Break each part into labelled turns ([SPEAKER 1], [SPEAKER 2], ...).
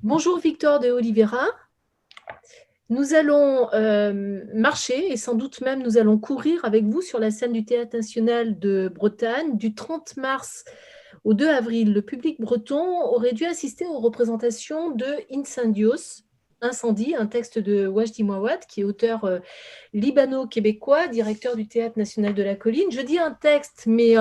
[SPEAKER 1] Bonjour Victor de Oliveira. Nous allons marcher et sans doute même nous allons courir avec vous sur la scène du Théâtre national de Bretagne du 30 mars au 2 avril. Le public breton aurait dû assister aux représentations de Incendios, Incendie, un texte de Wajdi Mouawad, qui est auteur libano-québécois, directeur du Théâtre national de la Colline. Je dis un texte, mais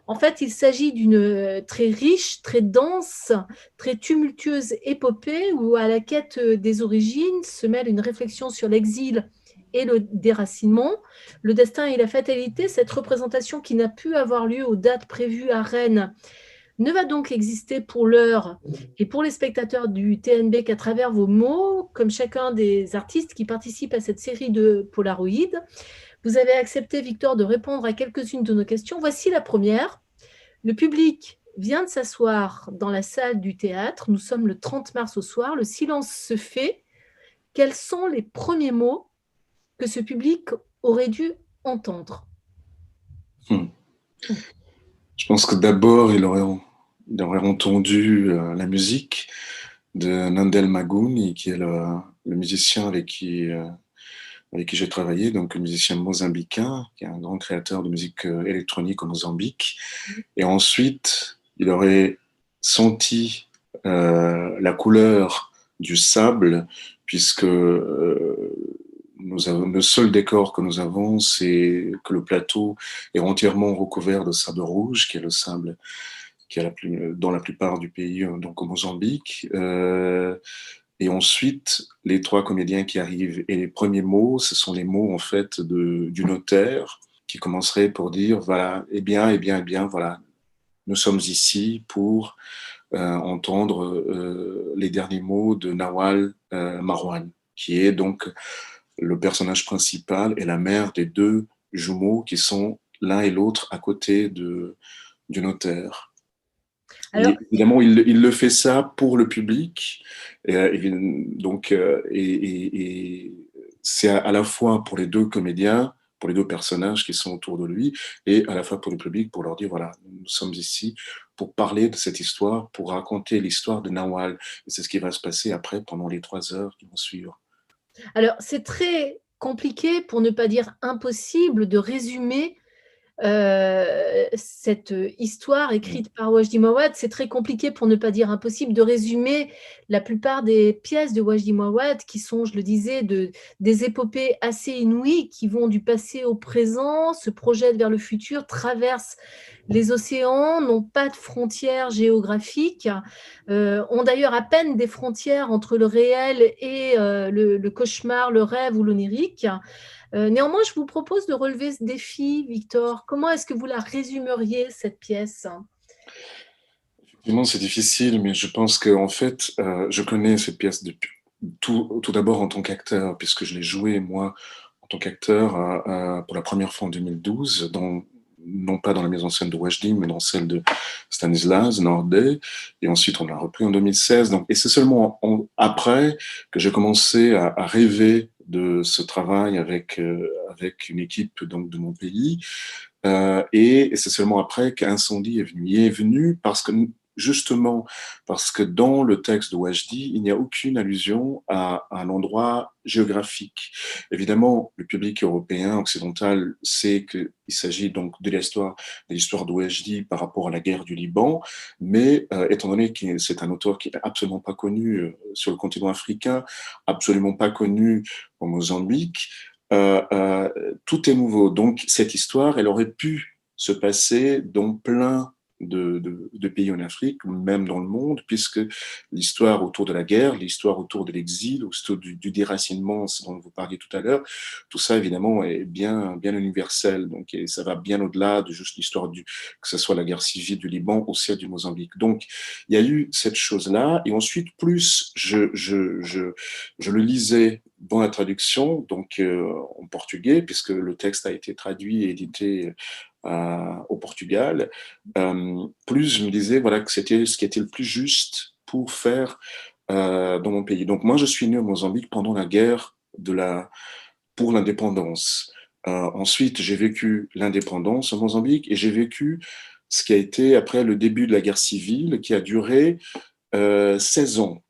[SPEAKER 1] en fait, il s'agit d'une très riche, très dense, très tumultueuse épopée où, à la quête des origines, se mêle une réflexion sur l'exil et le déracinement, le destin et la fatalité. Cette représentation qui n'a pu avoir lieu aux dates prévues à Rennes ne va donc exister pour l'heure et pour les spectateurs du TNB qu'à travers vos mots, comme chacun des artistes qui participent à cette série de Polaroid. Vous avez accepté, Victor, de répondre à quelques-unes de nos questions. Voici la première. Le public vient de s'asseoir dans la salle du théâtre. Nous sommes le 30 mars au soir. Le silence se fait. Quels sont les premiers mots que ce public aurait dû entendre?
[SPEAKER 2] Hmm. Je pense que d'abord, il aurait entendu la musique de Nandel Magouni, qui est le musicien avec qui j'ai travaillé, donc un musicien mozambicain, qui est un grand créateur de musique électronique au Mozambique. Et ensuite, il aurait senti la couleur du sable, puisque le seul décor que nous avons, c'est que le plateau est entièrement recouvert de sable rouge, qui est le sable qui est dans la plupart du pays, donc au Mozambique. Et ensuite, les trois comédiens qui arrivent. Et les premiers mots, ce sont les mots en fait du notaire qui commencerait pour dire voilà, eh bien, voilà, nous sommes ici pour entendre les derniers mots de Nawal Marwan, qui est donc le personnage principal et la mère des deux jumeaux qui sont l'un et l'autre à côté du notaire.
[SPEAKER 1] Alors,
[SPEAKER 2] Et évidemment, il le fait ça pour le public. Et c'est à la fois pour les deux comédiens, pour les deux personnages qui sont autour de lui, et à la fois pour le public, pour leur dire, voilà, nous sommes ici pour parler de cette histoire, pour raconter l'histoire de Nawal. Et c'est ce qui va se passer après, pendant les 3 heures qui vont suivre.
[SPEAKER 1] c'est très compliqué, pour ne pas dire impossible, de résumer cette histoire
[SPEAKER 2] Mm.
[SPEAKER 1] écrite par Wajdi Mouawad. C'est très compliqué, pour ne pas dire impossible, de résumer la plupart des pièces de Wajdi Mouawad qui sont, je le disais, des épopées assez inouïes qui vont du passé au présent, se projettent vers le futur, traversent les océans, n'ont pas de frontières géographiques, ont d'ailleurs à peine des frontières entre le réel et le cauchemar, le rêve ou l'onirique. Néanmoins, je vous propose de relever ce défi, Victor. Comment est-ce que vous la résumeriez, cette pièce?
[SPEAKER 2] Effectivement, c'est difficile, mais je pense que en fait, je connais cette pièce depuis tout d'abord en tant qu'acteur, puisque je l'ai jouée moi en tant qu'acteur pour la première fois en 2012, non pas dans la mise en scène de Wajdi, mais dans celle de Stanislas Nordet. Et ensuite, on l'a repris en 2016. Donc, et c'est seulement après que j'ai commencé à rêver de ce travail avec une équipe donc, de mon pays. Et c'est seulement après qu'Incendie est venu. Il est venu parce que justement parce que dans le texte de Wajdi, il n'y a aucune allusion à un endroit géographique. Évidemment, le public européen, occidental, sait qu'il s'agit donc de l'histoire de Wajdi par rapport à la guerre du Liban, mais étant donné que c'est un auteur qui n'est absolument pas connu sur le continent africain, absolument pas connu au Mozambique, tout est nouveau. Donc, cette histoire, elle aurait pu se passer dans plein de pays en Afrique, même dans le monde, puisque l'histoire autour de la guerre, l'histoire autour de l'exil, autour du déracinement dont vous parliez tout à l'heure, tout ça, évidemment, est bien universel. Donc, et ça va bien au-delà de juste l'histoire que ce soit la guerre civile du Liban ou celle du Mozambique. Donc, il y a eu cette chose-là. Et ensuite, plus je le lisais dans la traduction, donc en portugais, puisque le texte a été traduit et édité au Portugal, plus je me disais voilà, que c'était ce qui était le plus juste pour faire dans mon pays. Donc moi, je suis né au Mozambique pendant la guerre pour l'indépendance. Ensuite, j'ai vécu l'indépendance au Mozambique et j'ai vécu ce qui a été après le début de la guerre civile qui a duré 16 ans.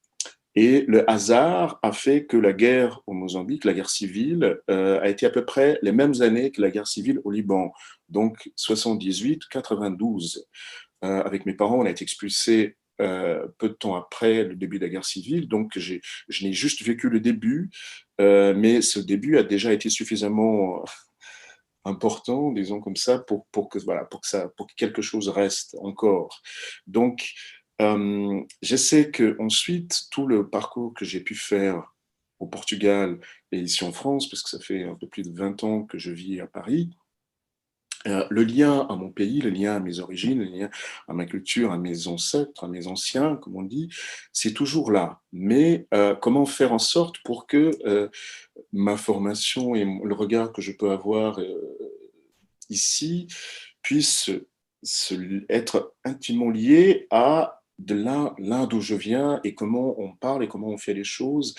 [SPEAKER 2] Et le hasard a fait que la guerre au Mozambique, la guerre civile, a été à peu près les mêmes années que la guerre civile au Liban, donc 78-92. Avec mes parents, on a été expulsés peu de temps après le début de la guerre civile, donc je n'ai juste vécu le début, mais ce début a déjà été suffisamment important, disons comme ça, voilà, pour que quelque chose reste encore. Donc, je sais que ensuite tout le parcours que j'ai pu faire au Portugal et ici en France, parce que ça fait un peu plus de 20 ans que je vis à Paris, le lien à mon pays, le lien à mes origines, le lien à ma culture, à mes ancêtres, à mes anciens, comme on dit, c'est toujours là. Mais comment faire en sorte pour que ma formation et le regard que je peux avoir ici puisse être intimement lié à de là d'où je viens et comment on parle et comment on fait les choses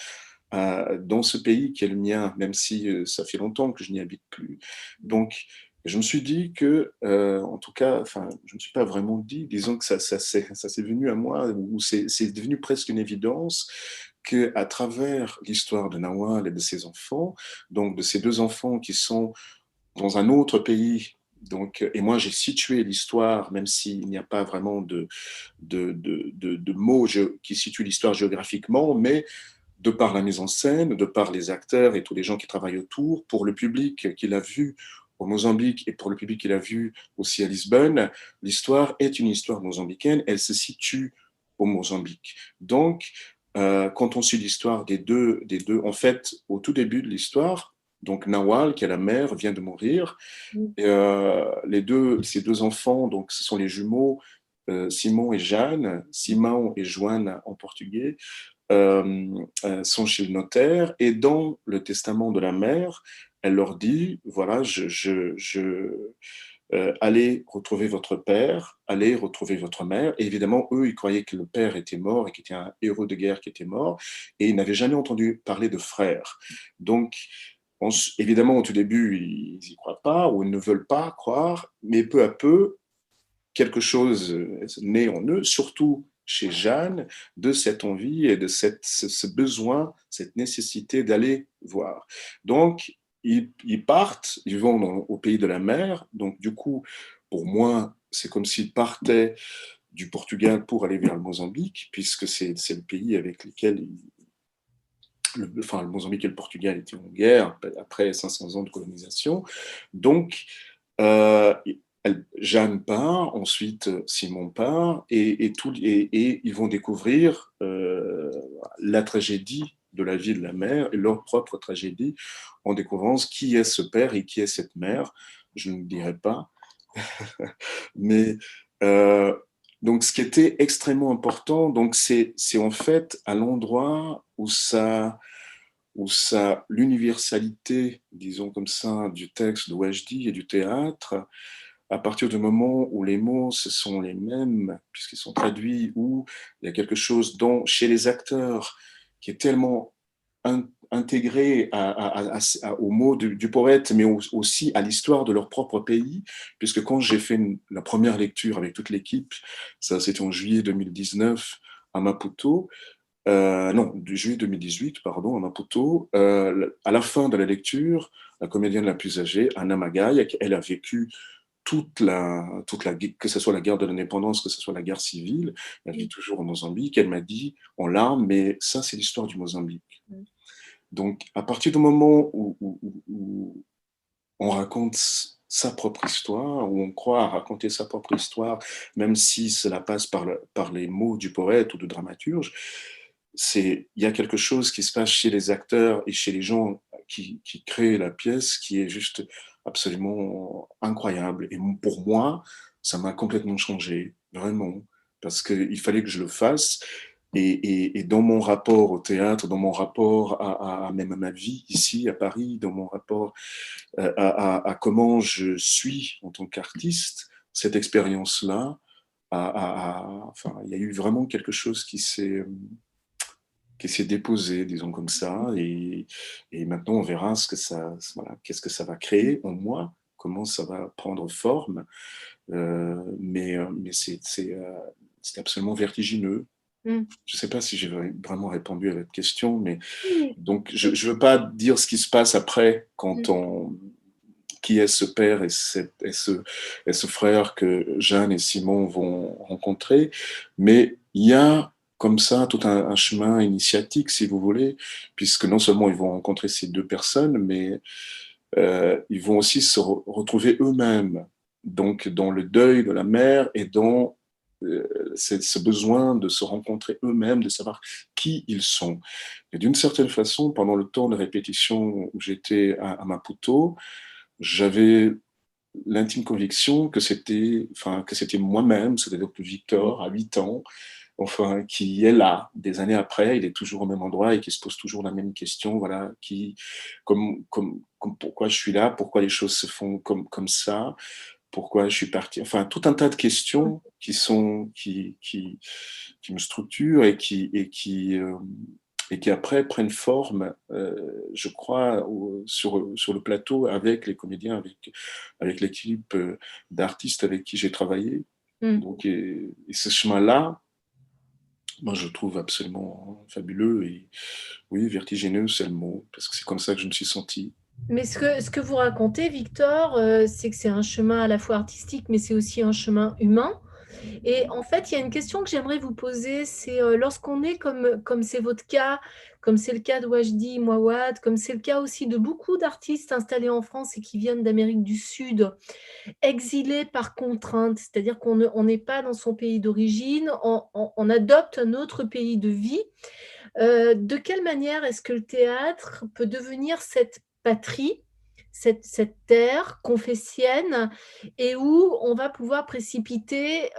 [SPEAKER 2] dans ce pays qui est le mien, même si ça fait longtemps que je n'y habite plus. Donc, je me suis dit que, en tout cas, enfin, je ne me suis pas vraiment dit, disons que ça s'est venu à moi, ou c'est devenu presque une évidence, qu'à travers l'histoire de Nawal et de ses enfants, donc de ces deux enfants qui sont dans un autre pays. Donc, et moi, j'ai situé l'histoire, même s'il n'y a pas vraiment de mots qui situent l'histoire géographiquement, mais de par la mise en scène, de par les acteurs et tous les gens qui travaillent autour, pour le public qui l'a vu au Mozambique et pour le public qui l'a vu aussi à Lisbonne, l'histoire est une histoire mozambicaine, elle se situe au Mozambique. Donc, quand on suit l'histoire des deux, en fait, au tout début de l'histoire, donc Nawal, qui est la mère, vient de mourir. Et, ces deux enfants, donc ce sont les jumeaux Simon et Jeanne, Simão et Joana en portugais, sont chez le notaire. Et dans le testament de la mère, elle leur dit, voilà, allez retrouver votre père, allez retrouver votre mère. Et évidemment, eux, ils croyaient que le père était mort et qu'il était un héros de guerre qui était mort. Et ils n'avaient jamais entendu parler de frère. Donc, évidemment, au tout début, ils n'y croient pas ou ils ne veulent pas croire, mais peu à peu, quelque chose naît en eux, surtout chez Jeanne, de cette envie et de ce besoin, cette nécessité d'aller voir. Donc, ils partent, ils vont au pays de la mer. Donc, du coup, pour moi, c'est comme s'ils partaient du Portugal pour aller vers le Mozambique, puisque c'est le pays avec lequel le Mozambique et le Portugal étaient en guerre après 500 ans de colonisation. Donc, euh, Jeanne part, ensuite Simon part, et ils vont découvrir la tragédie de la vie de la mère et leur propre tragédie en découvrant qui est ce père et qui est cette mère. Je ne dirai pas. Mais euh, donc, ce qui était extrêmement important, donc c'est en fait à l'endroit l'universalité, disons comme ça, du texte de Wajdi et du théâtre, à partir du moment où les mots ce sont les mêmes, puisqu'ils sont traduits, où il y a quelque chose chez les acteurs qui est tellement intégré aux mots du poète, mais aussi à l'histoire de leur propre pays, puisque quand j'ai fait la première lecture avec toute l'équipe, ça c'était en juillet 2019 à Maputo, non, du juillet 2018, pardon, à Maputo. À la fin de la lecture, la comédienne la plus âgée, Anna Magaï, elle a vécu que ce soit la guerre de l'indépendance, que ce soit la guerre civile, elle vit toujours au Mozambique. Elle m'a dit en larmes, mais ça, c'est l'histoire du Mozambique. Donc, à partir du moment où on raconte sa propre histoire, où on croit à raconter sa propre histoire, même si cela passe par les mots du poète ou du dramaturge, il y a quelque chose qui se passe chez les acteurs et chez les gens qui créent la pièce qui est juste absolument incroyable. Et pour moi, ça m'a complètement changé, vraiment, parce qu'il fallait que je le fasse. Et dans mon rapport au théâtre, dans mon rapport même à ma vie ici à Paris, dans mon rapport à comment je suis en tant qu'artiste, cette expérience-là, enfin, il y a eu vraiment quelque chose qui s'est déposé, disons comme ça, et maintenant on verra voilà, qu'est-ce que ça va créer en moi, comment ça va prendre forme, mais c'est absolument vertigineux.
[SPEAKER 1] Mm.
[SPEAKER 2] Je ne sais pas si j'ai vraiment répondu à votre question, mais
[SPEAKER 1] Oui.
[SPEAKER 2] donc je ne veux pas dire ce qui se passe après
[SPEAKER 1] Mm.
[SPEAKER 2] qui est ce père et ce frère que Jeanne et Simon vont rencontrer, mais il y a comme ça tout un chemin initiatique, si vous voulez, puisque non seulement ils vont rencontrer ces deux personnes, mais ils vont aussi se retrouver eux-mêmes, donc dans le deuil de la mère et dans ce besoin de se rencontrer eux-mêmes, de savoir qui ils sont. Et d'une certaine façon, pendant le temps de répétition où j'étais à Maputo, j'avais l'intime conviction que c'était moi-même, c'est-à-dire que
[SPEAKER 1] Mm.
[SPEAKER 2] Victor, à 8 ans, enfin, qui est là, des années après, il est toujours au même endroit et qui se pose toujours la même question, voilà, pourquoi je suis là, pourquoi les choses se font comme ça, pourquoi je suis parti, enfin, tout un tas de questions qui me structurent et qui après prennent forme, je crois, sur le plateau avec les comédiens, avec l'équipe d'artistes avec qui j'ai travaillé.
[SPEAKER 1] Mm.
[SPEAKER 2] Donc, et ce chemin-là, moi, je le trouve absolument fabuleux et oui, vertigineux, c'est le mot, parce que c'est comme ça que je me suis senti.
[SPEAKER 1] Mais ce que vous racontez, Victor, c'est que c'est un chemin à la fois artistique, mais c'est aussi un chemin humain. Et en fait, il y a une question que j'aimerais vous poser, c'est lorsqu'on est comme c'est votre cas, comme c'est le cas de Wajdi Mouawad, comme c'est le cas aussi de beaucoup d'artistes installés en France et qui viennent d'Amérique du Sud, exilés par contrainte, c'est-à-dire on n'est pas dans son pays d'origine, on adopte un autre pays de vie. De quelle manière est-ce que le théâtre peut devenir cette patrie, cette terre confessienne, et où on va pouvoir précipiter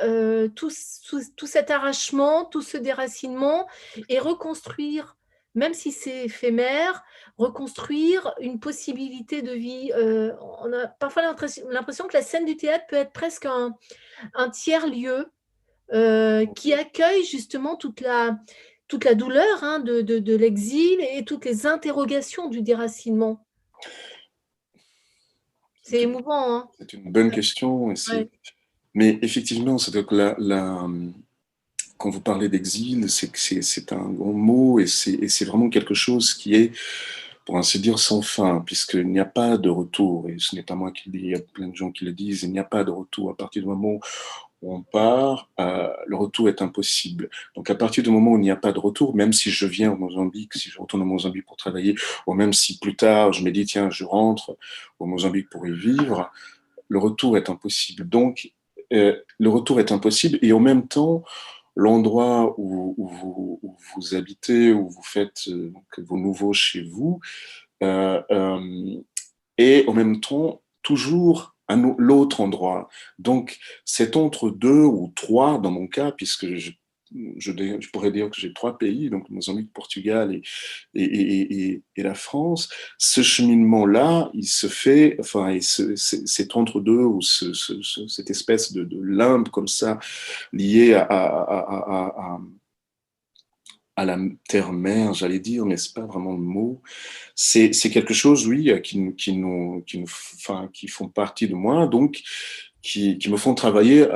[SPEAKER 1] tout cet arrachement, tout ce déracinement, et reconstruire, même si c'est éphémère, reconstruire une possibilité de vie. On a parfois l'impression que la scène du théâtre peut être presque un tiers-lieu qui accueille justement toute la douleur hein, de l'exil et toutes les interrogations du déracinement. C'est
[SPEAKER 2] C'est une,
[SPEAKER 1] émouvant, hein.
[SPEAKER 2] c'est une bonne question.
[SPEAKER 1] Ouais.
[SPEAKER 2] Mais effectivement, c'est que quand vous parlez d'exil, c'est un grand mot et c'est vraiment quelque chose qui est, pour ainsi dire, sans fin, puisqu'il n'y a pas de retour. Et ce n'est pas moi qui le dis, il y a plein de gens qui le disent, il n'y a pas de retour. À partir du moment où on part, le retour est impossible. Donc à partir du moment où il n'y a pas de retour, même si je viens au Mozambique, si je retourne au Mozambique pour travailler, ou même si plus tard je me dis, tiens, je rentre au Mozambique pour y vivre, le retour est impossible. Donc, le retour est impossible et en même temps, l'endroit où vous habitez, où vous faites donc, vos nouveaux chez vous, euh, euh, est en même temps toujours l'autre endroit. Donc, c'est entre deux ou trois, dans mon cas, puisque je pourrais dire que j'ai trois pays, donc Mozambique, Portugal et la France. Ce cheminement-là, il se fait, enfin, c'est entre deux, ou cette espèce de limbe comme ça, lié à la terre-mère, j'allais dire, mais c'est pas vraiment le mot. C'est quelque chose, oui, qui font partie de moi, donc qui me font travailler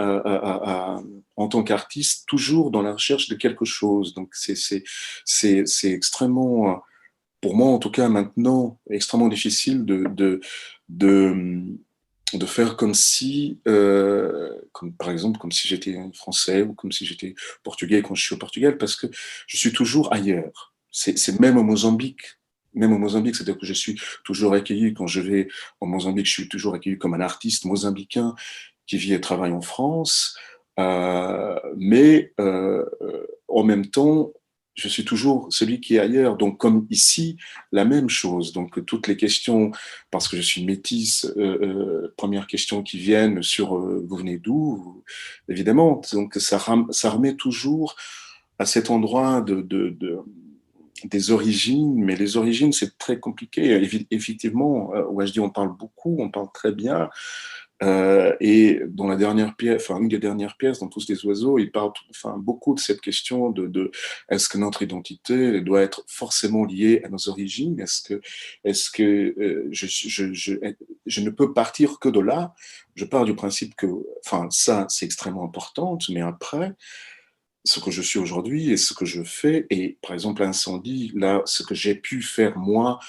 [SPEAKER 2] en tant qu'artiste, toujours dans la recherche de quelque chose. Donc c'est extrêmement, pour moi en tout cas maintenant, extrêmement difficile de, de faire comme si, comme, par exemple, comme si j'étais français ou comme si j'étais portugais quand je suis au Portugal, parce que je suis toujours ailleurs. C'est même au Mozambique. Même au Mozambique, c'est-à-dire que je suis toujours accueilli quand je vais au Mozambique, je suis toujours accueilli comme un artiste mozambicain qui vit et travaille en France. Mais en même temps, je suis toujours celui qui est ailleurs. Donc, comme ici, la même chose. Donc, toutes les questions, parce que je suis métisse, premières questions qui viennent sur vous venez d'où, évidemment. Donc, ça remet toujours à cet endroit des origines, mais les origines, c'est très compliqué. Effectivement, je dis on parle beaucoup, on parle très bien, et dans la dernière pièce, enfin une des dernières pièces, dans Tous les oiseaux, il parle enfin, beaucoup de cette question de est-ce que notre identité doit être forcément liée à nos origines? Est-ce que je ne peux partir que de là? Je pars du principe que, enfin, ça, c'est extrêmement important, mais après, ce que je suis aujourd'hui et ce que je fais. Et par exemple, l'incendie, là, ce que j'ai pu faire moi,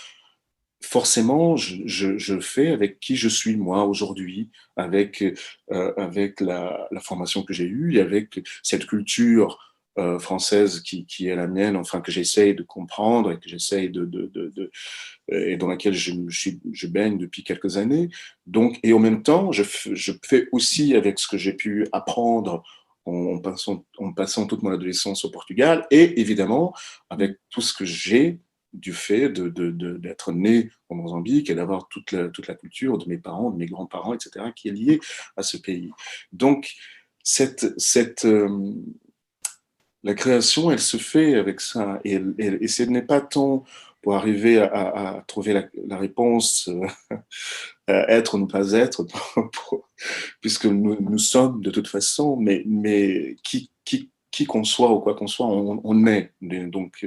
[SPEAKER 2] forcément, je fais avec qui je suis moi aujourd'hui, avec la formation que j'ai eue et avec cette culture française qui est la mienne, enfin que j'essaye de comprendre et que j'essaye et dans laquelle je baigne depuis quelques années. Donc, et en même temps, je fais aussi avec ce que j'ai pu apprendre en passant toute mon adolescence au Portugal et évidemment avec tout ce que j'ai du fait d'être né en Mozambique et d'avoir toute la culture de mes parents, de mes grands-parents, etc., qui est liée à ce pays. Donc, la création, elle se fait avec ça. Et ce n'est pas tant pour arriver à trouver la réponse, être ou ne pas être, puisque nous sommes de toute façon, mais qui qu'on soit ou quoi qu'on soit, on est. Donc,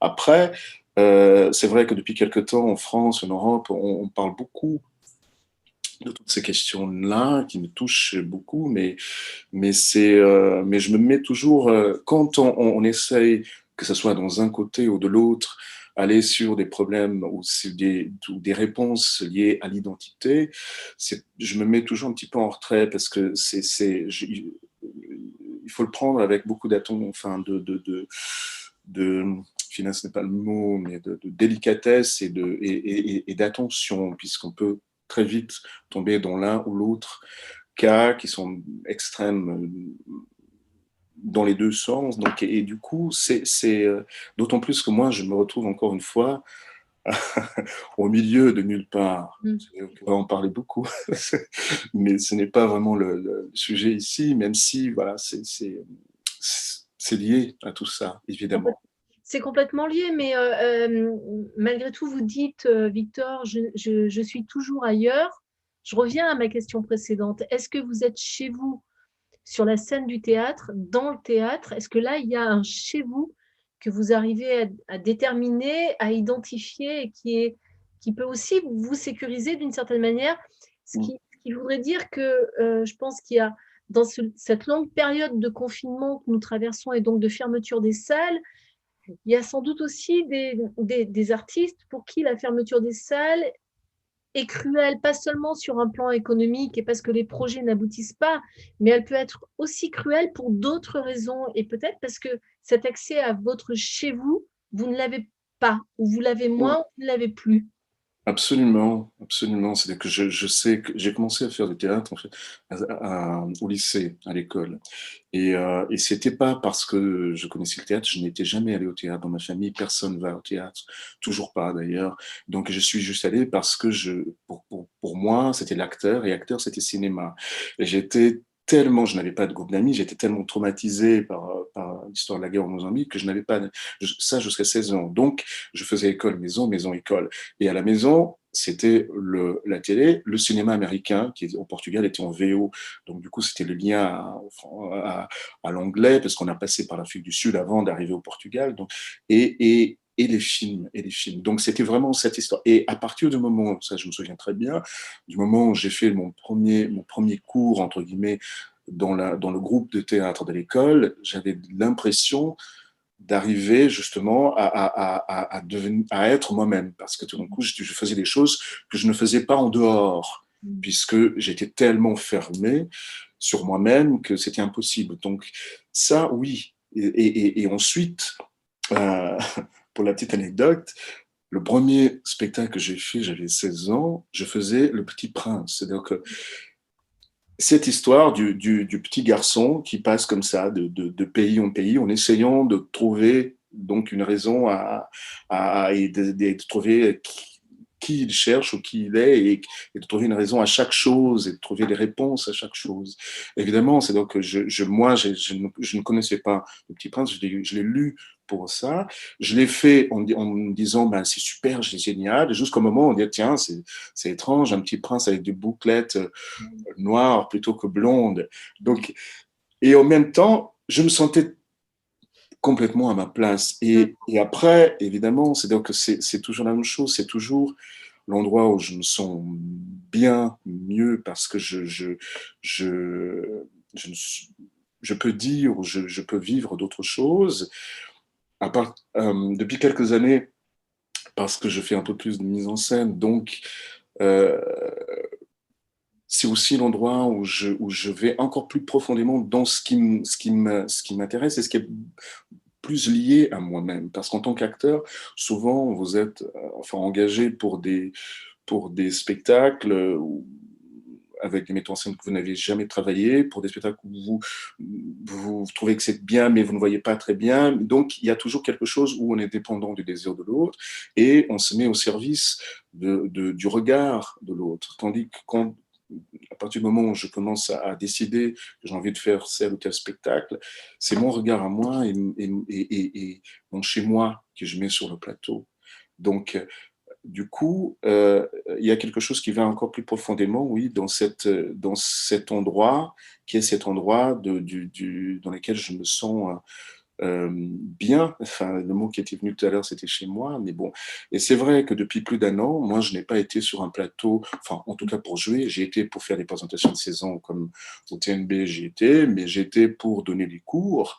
[SPEAKER 2] après, c'est vrai que depuis quelque temps, en France, en Europe, on parle beaucoup de toutes ces questions-là qui me touchent beaucoup, mais je me mets toujours, quand on essaye, que ce soit dans un côté ou de l'autre, aller sur des problèmes ou des réponses liées à l'identité, je me mets toujours un petit peu en retrait parce que il faut le prendre avec beaucoup d'attention, enfin de finesse n'est pas le mot, mais de délicatesse et d'attention, puisqu'on peut très vite tomber dans l'un ou l'autre cas qui sont extrêmes dans les deux sens. Donc, et du coup, c'est d'autant plus que moi, je me retrouve encore une fois au milieu de nulle part.
[SPEAKER 1] Mm.
[SPEAKER 2] On va en parler beaucoup, mais ce n'est pas vraiment le sujet ici, même si voilà, c'est lié à tout ça, évidemment.
[SPEAKER 1] C'est complètement lié, mais malgré tout, vous dites, Victor, je suis toujours ailleurs. Je reviens à ma question précédente. Est-ce que vous êtes chez vous sur la scène du théâtre, dans le théâtre? Est-ce que là, il y a un chez vous que vous arrivez à déterminer, à identifier et qui peut aussi vous sécuriser d'une certaine manière? Ce qui voudrait dire que je pense qu'il y a dans cette longue période de confinement que nous traversons et donc de fermeture des salles, il y a sans doute aussi des artistes pour qui la fermeture des salles est cruelle, pas seulement sur un plan économique et parce que les projets n'aboutissent pas, mais elle peut être aussi cruelle pour d'autres raisons et peut-être parce que cet accès à votre chez vous, vous ne l'avez pas, ou vous l'avez
[SPEAKER 2] Mm.
[SPEAKER 1] moins, ou vous ne l'avez plus.
[SPEAKER 2] Absolument, absolument. C'est-à-dire que je sais que j'ai commencé à faire du théâtre en fait au lycée, à l'école. Et c'était pas parce que je connaissais le théâtre, je n'étais jamais allé au théâtre. Dans ma famille, personne ne va au théâtre, toujours pas d'ailleurs. Donc je suis juste allé parce que pour moi, c'était l'acteur et acteur, c'était cinéma. Et j'étais tellement, je n'avais pas de groupe d'amis, j'étais tellement traumatisé par l'histoire de la guerre au Mozambique que je n'avais pas ça jusqu'à 16 ans. Donc je faisais école, maison, maison, école. Et à la maison, c'était la télé, le cinéma américain qui au Portugal était en VO. Donc du coup, c'était le lien à l'anglais parce qu'on a passé par l'Afrique du Sud avant d'arriver au Portugal. Donc, et les films, et les films. Donc c'était vraiment cette histoire. Et à partir du moment, ça je me souviens très bien, du moment où j'ai fait mon premier cours, entre guillemets, dans le groupe de théâtre de l'école, j'avais l'impression d'arriver justement à être moi-même. Parce que tout d'un coup, je faisais des choses que je ne faisais pas en dehors, puisque j'étais tellement fermé sur moi-même que c'était impossible. Donc ça, oui. Et ensuite, euh, pour la petite anecdote, le premier spectacle que j'ai fait, j'avais 16 ans, je faisais Le Petit Prince. C'est-à-dire que cette histoire du petit garçon qui passe comme ça de pays en pays en essayant de trouver donc une raison et de trouver qui il cherche ou qui il est et de trouver une raison à chaque chose et de trouver des réponses à chaque chose. Évidemment, c'est donc que moi, je ne connaissais pas Le Petit Prince, je l'ai lu pour ça. Je l'ai fait en me disant, ben, c'est super, c'est génial, jusqu'au moment où on dit, tiens, c'est étrange, un petit prince avec des bouclettes noire plutôt que blonde. Donc, et en même temps, je me sentais complètement à ma place. Et après, évidemment, c'est donc c'est toujours la même chose, c'est toujours l'endroit où je me sens bien, mieux, parce que je ne suis je peux dire, je peux vivre d'autres choses. Depuis quelques années, parce que je fais un peu plus de mise en scène, donc euh, c'est aussi l'endroit où je vais encore plus profondément dans ce qui m'intéresse et ce qui est plus lié à moi-même. Parce qu'en tant qu'acteur, souvent, vous êtes enfin, engagé pour des spectacles avec des metteurs en scène que vous n'avez jamais travaillé, pour des spectacles où vous trouvez que c'est bien, mais vous ne voyez pas très bien. Donc, il y a toujours quelque chose où on est dépendant du désir de l'autre et on se met au service du regard de l'autre. Tandis que quand, à partir du moment où je commence à décider que j'ai envie de faire tel ou tel spectacle, c'est mon regard à moi et mon chez moi que je mets sur le plateau. Donc, du coup, il y a quelque chose qui va encore plus profondément, oui, dans cet endroit, qui est cet endroit dans lequel je me sens bien. Enfin, le mot qui était venu tout à l'heure, c'était chez moi, mais bon. Et c'est vrai que depuis plus d'un an, moi, je n'ai pas été sur un plateau, enfin, en tout cas pour jouer, j'ai été pour faire des présentations de saison comme au TNB, j'y étais, mais j'étais pour donner des cours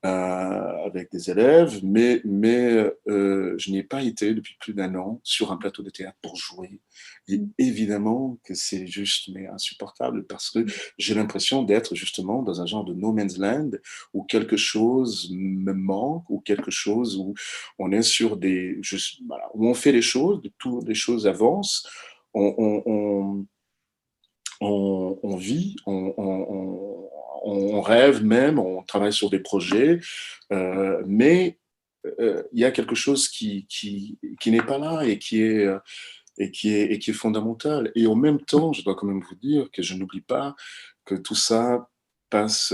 [SPEAKER 2] avec des élèves, mais je n'y ai pas été depuis plus d'un an sur un plateau de théâtre pour jouer. Et évidemment que c'est juste mais insupportable parce que j'ai l'impression d'être justement dans un genre de no man's land où quelque chose me manque, ou quelque chose où on est sur voilà, où on fait les choses, toutes les choses avancent, on, on, on, on vit, on rêve même, on travaille sur des projets, mais il y a quelque chose qui n'est pas là et qui est fondamental. Et en même temps, je dois quand même vous dire que je n'oublie pas que tout ça passe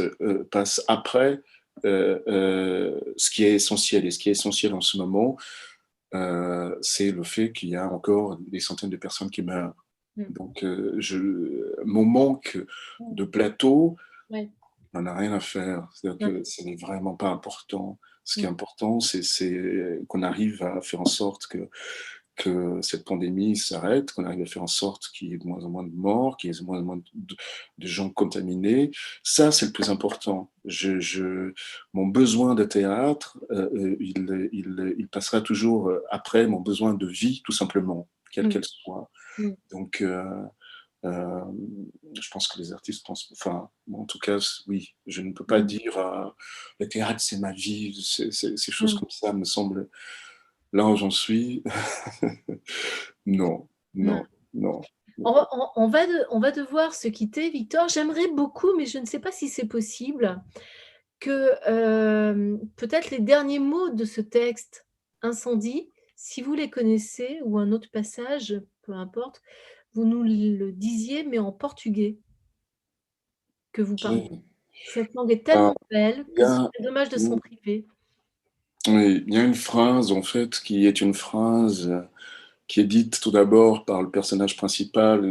[SPEAKER 2] après ce qui est essentiel. Et ce qui est essentiel en ce moment, c'est le fait qu'il y a encore des centaines de personnes qui meurent. Donc, mon manque de plateau
[SPEAKER 1] Ouais.
[SPEAKER 2] n'en a rien à faire. C'est-à-dire
[SPEAKER 1] Ouais.
[SPEAKER 2] que ce n'est vraiment pas important. Ce qui est
[SPEAKER 1] Mm.
[SPEAKER 2] important, c'est qu'on arrive à faire en sorte que cette pandémie s'arrête, qu'on arrive à faire en sorte qu'il y ait de moins en moins de morts, qu'il y ait de moins en moins de gens contaminés. Ça, c'est le plus important. Mon besoin de théâtre, il passera toujours après mon besoin de vie, tout simplement, quelle
[SPEAKER 1] Mm.
[SPEAKER 2] qu'elle soit.
[SPEAKER 1] Mm.
[SPEAKER 2] Donc, euh, je pense que les artistes pensent, enfin, en tout cas, oui, je ne peux pas
[SPEAKER 1] Mm.
[SPEAKER 2] dire le théâtre c'est ma vie, ces choses
[SPEAKER 1] Mm.
[SPEAKER 2] comme ça me semblent, là où j'en suis, non,
[SPEAKER 1] Mm.
[SPEAKER 2] non, non.
[SPEAKER 1] On va devoir se quitter, Victor. J'aimerais beaucoup, mais je ne sais pas si c'est possible, que peut-être les derniers mots de ce texte, Incendie, si vous les connaissez, ou un autre passage, peu importe, vous nous le disiez, mais en portugais, que vous parliez.
[SPEAKER 2] Oui.
[SPEAKER 1] Cette langue est
[SPEAKER 2] Ah,
[SPEAKER 1] tellement belle
[SPEAKER 2] il y
[SPEAKER 1] que c'est
[SPEAKER 2] a,
[SPEAKER 1] dommage de s'en priver.
[SPEAKER 2] oui, il y a une phrase, en fait, qui est une phrase qui est dite tout d'abord par le personnage principal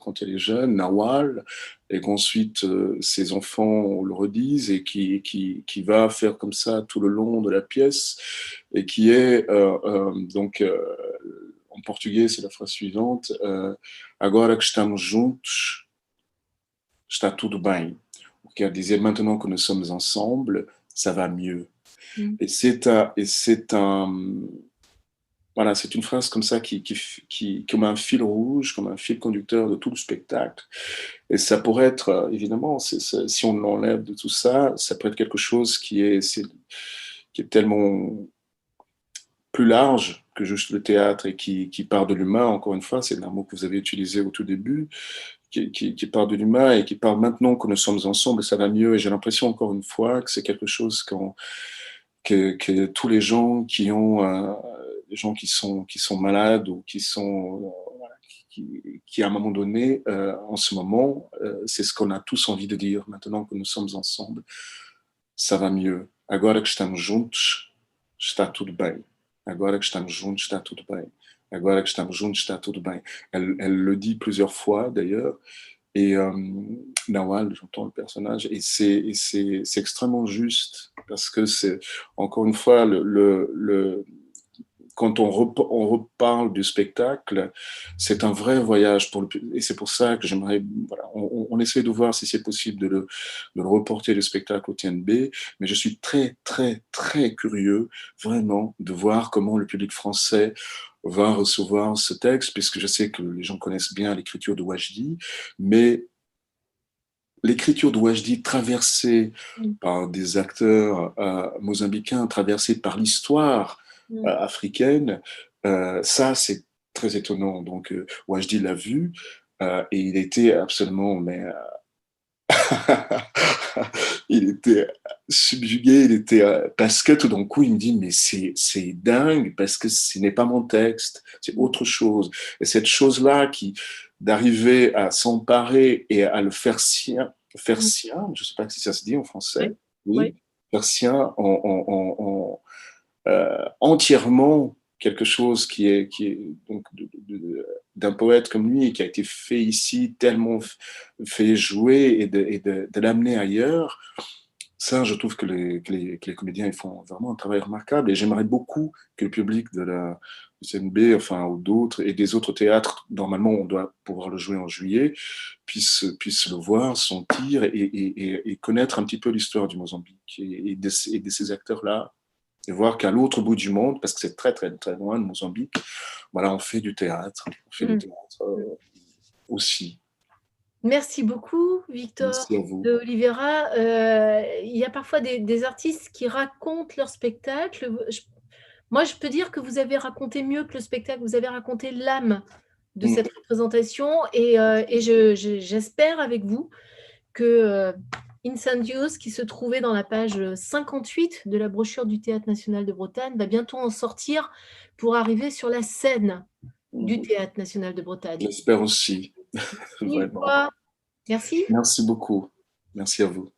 [SPEAKER 2] quand elle est jeune, Nawal, et qu'ensuite ses enfants le redisent et qui va faire comme ça tout le long de la pièce et qui est en portugais, c'est la phrase suivante Agora que estamos juntos, está tudo bem. Qui disait maintenant que nous sommes ensemble, ça va mieux.
[SPEAKER 1] Mm.
[SPEAKER 2] Et c'est un, voilà, c'est une phrase comme ça comme un fil rouge, comme un fil conducteur de tout le spectacle. Et ça pourrait être, évidemment, si on l'enlève de tout ça, ça peut être quelque chose qui est tellement plus large que juste le théâtre et qui part de l'humain, encore une fois, c'est un mot que vous avez utilisé au tout début, qui part de l'humain et qui part maintenant que nous sommes ensemble, ça va mieux. Et j'ai l'impression, encore une fois, que c'est quelque chose que tous les gens les gens qui sont malades ou qui sont voilà, qui à un moment donné, en ce moment, c'est ce qu'on a tous envie de dire maintenant que nous sommes ensemble. Ça va mieux. Agora que estamos juntos, está tudo bem. Agora que estamos juntos, está tudo bem. Agora que estamos juntos, está tudo bem. Elle le dit plusieurs fois d'ailleurs. Et Nawal, j'entends le personnage, et c'est extrêmement juste, parce que c'est, encore une fois, quand on reparle du spectacle, c'est un vrai voyage pour le public. Et c'est pour ça que j'aimerais, voilà, on essaie de voir si c'est possible de le reporter le spectacle au TNB, mais je suis très, très, très curieux, vraiment, de voir comment le public français va recevoir ce texte, puisque je sais que les gens connaissent bien l'écriture de Wajdi, mais l'écriture de Wajdi traversée
[SPEAKER 1] Mm.
[SPEAKER 2] par des acteurs mozambicains, traversée par l'histoire africaine, ça c'est très étonnant. Donc Wajdi l'a vu et il était absolument, mais il était subjugué, il était parce que tout d'un coup il me dit mais c'est dingue parce que ce n'est pas mon texte, c'est autre chose. Et cette chose-là qui d'arriver à s'emparer et à le faire
[SPEAKER 1] Mm.
[SPEAKER 2] sien, je ne sais pas si ça se dit en français,
[SPEAKER 1] Oui,
[SPEAKER 2] oui,
[SPEAKER 1] oui.
[SPEAKER 2] faire sien entièrement quelque chose qui est donc d'un poète comme lui et qui a été fait ici, tellement fait jouer de l'amener ailleurs. Ça, je trouve que les comédiens ils font vraiment un travail remarquable et j'aimerais beaucoup que le public de la du CNB, enfin, ou d'autres, et des autres théâtres, normalement on doit pouvoir le jouer en juillet, puisse le voir, sentir et connaître un petit peu l'histoire du Mozambique et de ces acteurs-là et voir qu'à l'autre bout du monde, parce que c'est très très très loin de Mozambique, voilà, on fait du
[SPEAKER 1] Mm.
[SPEAKER 2] théâtre aussi.
[SPEAKER 1] Merci beaucoup, Victor
[SPEAKER 2] Merci à vous.
[SPEAKER 1] de Oliveira. Il y a parfois des artistes qui racontent leur spectacle. Moi, je peux dire que vous avez raconté mieux que le spectacle. Vous avez raconté l'âme de
[SPEAKER 2] Mm.
[SPEAKER 1] cette représentation et j'espère avec vous que Incendios, qui se trouvait dans la page 58 de la brochure du Théâtre national de Bretagne, va bientôt en sortir pour arriver sur la scène du
[SPEAKER 2] Mm.
[SPEAKER 1] Théâtre national de Bretagne.
[SPEAKER 2] J'espère aussi,
[SPEAKER 1] Mille
[SPEAKER 2] vraiment.
[SPEAKER 1] fois. Merci.
[SPEAKER 2] Merci beaucoup. Merci à vous.